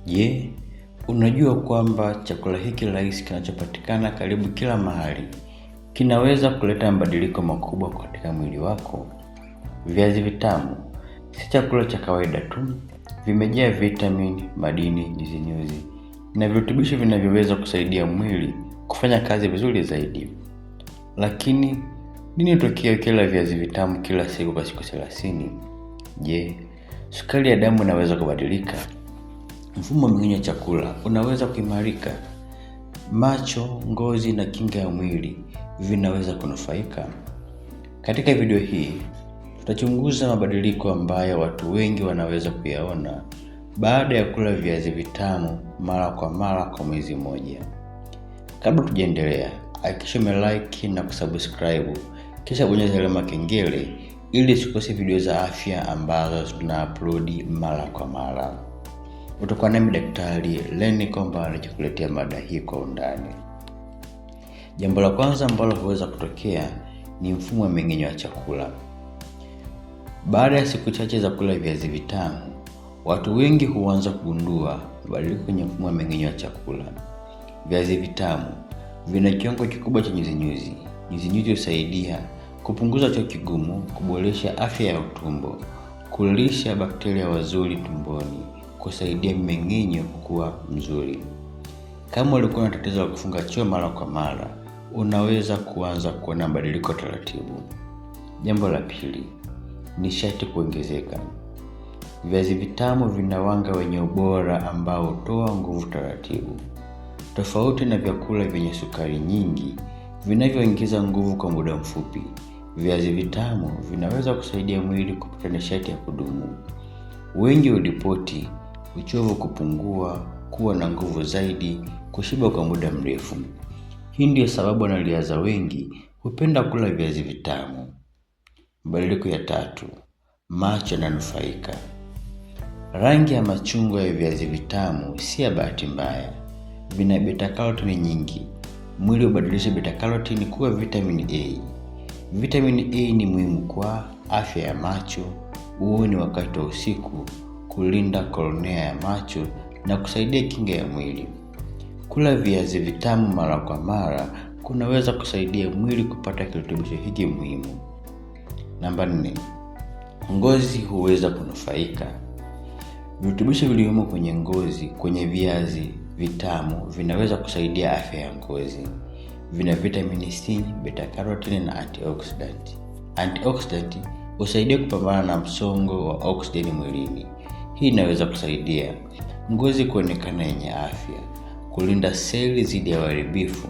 Je, unajua kwamba chakula hiki rahisi kinachopatikana karibu kila mahali kinaweza kuleta mabadiliko makubwa katika mwili wako? Viazi vitamu si chakula cha kawaida tu, vimejaa vitamini, madini, nyuzi na virutubisho vinavyoweza kusaidia mwili kufanya kazi vizuri zaidi. Lakini nini hutokea ukila viazi vitamu kila siku kwa siku 30? Je, sukari ya damu inaweza kubadilika? Mfumo wa mmeng'enyo wa chakula unaweza kuimarika? Macho, ngozi na kinga ya mwili vinaweza kunufaika? Katika video hii tutachunguza mabadiliko ambayo watu wengi wanaweza kuyaona baada ya kula viazi vitamu mara kwa mara kwa mwezi mmoja. Kabla tujaendelea, hakikisha umelike na kusubscribe, kisha bonyeza alama kengele ili usikose video za afya ambazo tuna-upload mara kwa mara. Utakuwa nami Daktari Lenny Komba nikikuletea mada hii kwa undani. Jambo la kwanza ambalo huweza kutokea ni mfumo wa mmeng'enyo wa chakula. Baada ya siku chache za kula viazi vitamu, watu wengi huanza kugundua mabadiliko kwenye mfumo wa mmeng'enyo wa chakula. Viazi vitamu vina kiwango kikubwa cha nyuzi. Nyuzi husaidia kupunguza choo kigumu, kuboresha afya ya utumbo, kulisha bakteria wazuri tumboni, kusaidia mmeng'enyo kuwa mzuri. Kama ulikuwa na tatizo la kufunga choo mara kwa mara, unaweza kuanza kuona mabadiliko taratibu. Jambo la pili, nishati kuongezeka. Viazi vitamu vina wanga wenye ubora ambao hutoa nguvu taratibu. Tofauti na vyakula vyenye sukari nyingi vinavyoingiza nguvu kwa muda mfupi, viazi vitamu vinaweza kusaidia mwili kupata nishati ya kudumu. Wengi huripoti uchovu kupungua, kuwa na nguvu zaidi, kushiba kwa muda mrefu. Hii ndio sababu wanariadha wengi hupenda kula viazi vitamu. Mabadiliko ya tatu, macho yananufaika. Rangi ya machungwa ya viazi vitamu si ya bahati mbaya. Vina beta carotene nyingi. Mwili hubadilisha beta carotene kuwa vitamin A. Vitamin A ni muhimu kwa afya ya macho, uoni wakati wa usiku, kulinda kornea ya macho na kusaidia kinga ya mwili. Kula viazi vitamu mara kwa mara kunaweza kusaidia mwili kupata kirutubisho hiki muhimu. Namba 4, ngozi huweza kunufaika. Virutubisho vilivyomo kwenye ngozi kwenye viazi vitamu vinaweza kusaidia afya ya ngozi. Vina vitamin C, beta carotene na antioxidant. Antioxidant husaidia kupambana na msongo wa oksijeni mwilini. Hii inaweza kusaidia ngozi kuonekana yenye afya, kulinda seli dhidi ya uharibifu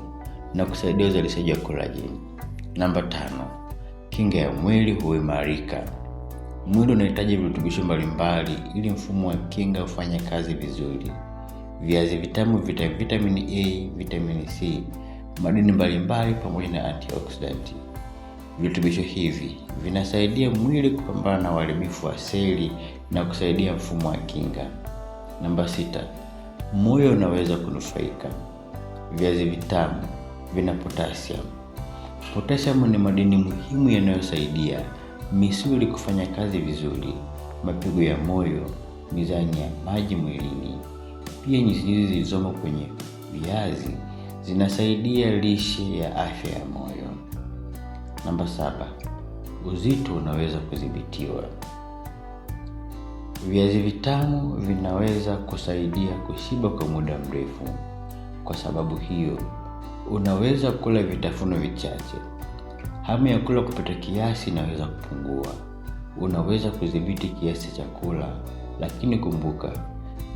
na kusaidia uzalishaji wa collagen. Namba 5, kinga ya mwili huimarika. Mwili unahitaji virutubisho mbalimbali ili mfumo wa kinga ufanye kazi vizuri. Viazi vitamu vina vitamin A, vitamin C, madini mbalimbali pamoja na antioxidant. Virutubisho hivi vinasaidia mwili kupambana na uharibifu wa seli na kusaidia mfumo wa kinga. Namba 6, moyo unaweza kunufaika. Viazi vitamu vina potassium. Potassium ni madini muhimu yanayosaidia misuli kufanya kazi vizuri, mapigo ya moyo, mizani ya maji mwilini. Pia nyuzi zilizomo kwenye viazi zinasaidia lishe ya afya ya moyo. Namba 7, uzito unaweza kudhibitiwa. Viazi vitamu vinaweza kusaidia kushiba kwa muda mrefu. Kwa sababu hiyo, unaweza kula vitafuno vichache. Hamu ya kula kupita kiasi inaweza kupungua. Unaweza kudhibiti kiasi cha chakula, lakini kumbuka,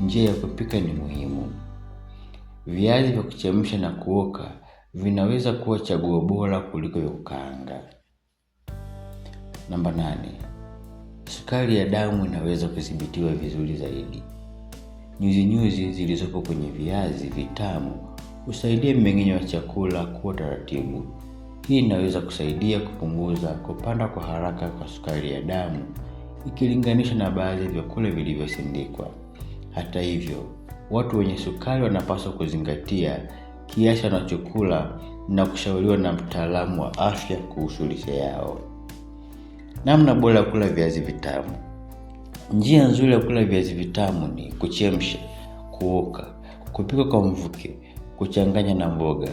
njia ya kupika ni muhimu. Viazi vya kuchemsha na kuoka vinaweza kuwa chaguo bora kuliko vya kukaanga. Namba 8, sukari ya damu inaweza kudhibitiwa vizuri zaidi. Nyuzi zilizopo kwenye viazi vitamu husaidia mmeng'enyo wa chakula kuwa taratibu. Hii inaweza kusaidia kupunguza kupanda kwa haraka kwa sukari ya damu ikilinganishwa na baadhi ya vyakula vilivyosindikwa. Hata hivyo, watu wenye sukari wanapaswa kuzingatia kiasi wanachokula na kushauriwa na mtaalamu wa afya kuhusu lishe yao. Namna bora ya kula viazi vitamu. Njia nzuri ya kula viazi vitamu ni kuchemsha, kuoka, kupika kwa mvuke, kuchanganya na mboga,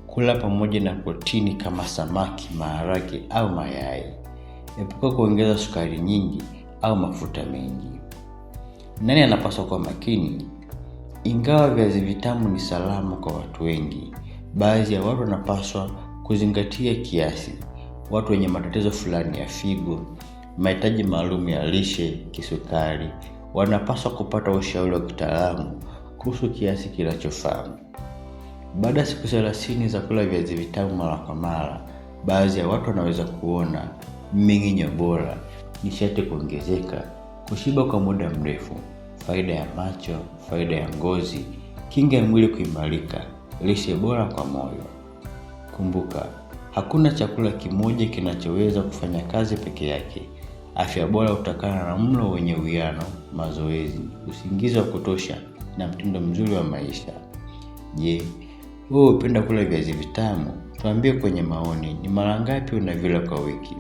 kula pamoja na protini kama samaki, maharage au mayai. Epuka kuongeza sukari nyingi au mafuta mengi. Nani anapaswa kuwa makini? Ingawa viazi vitamu ni salama kwa watu wengi, baadhi ya watu wanapaswa kuzingatia kiasi. Watu wenye matatizo fulani ya figo, mahitaji maalum ya lishe, kisukari, wanapaswa kupata ushauri wa kitaalamu kuhusu kiasi kinachofaa. Baada ya siku 30 za kula viazi vitamu mara kwa mara, baadhi ya watu wanaweza kuona mmeng'enyo bora, nishati kuongezeka, kushiba kwa muda mrefu, faida ya macho, faida ya ngozi, kinga ya mwili kuimarika, lishe bora kwa moyo. Kumbuka, hakuna chakula kimoja kinachoweza kufanya kazi peke yake. Afya bora hutokana na mlo wenye uwiano, mazoezi, usingizi wa kutosha na mtindo mzuri wa maisha. Je, wewe unapenda kula viazi vitamu? Tuambie kwenye maoni ni mara ngapi unavila kwa wiki.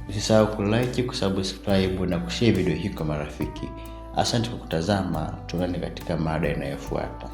Usisahau kulike, kusubscribe na kushare video hii kwa marafiki. Asante kwa kutazama, tuonane katika mada inayofuata.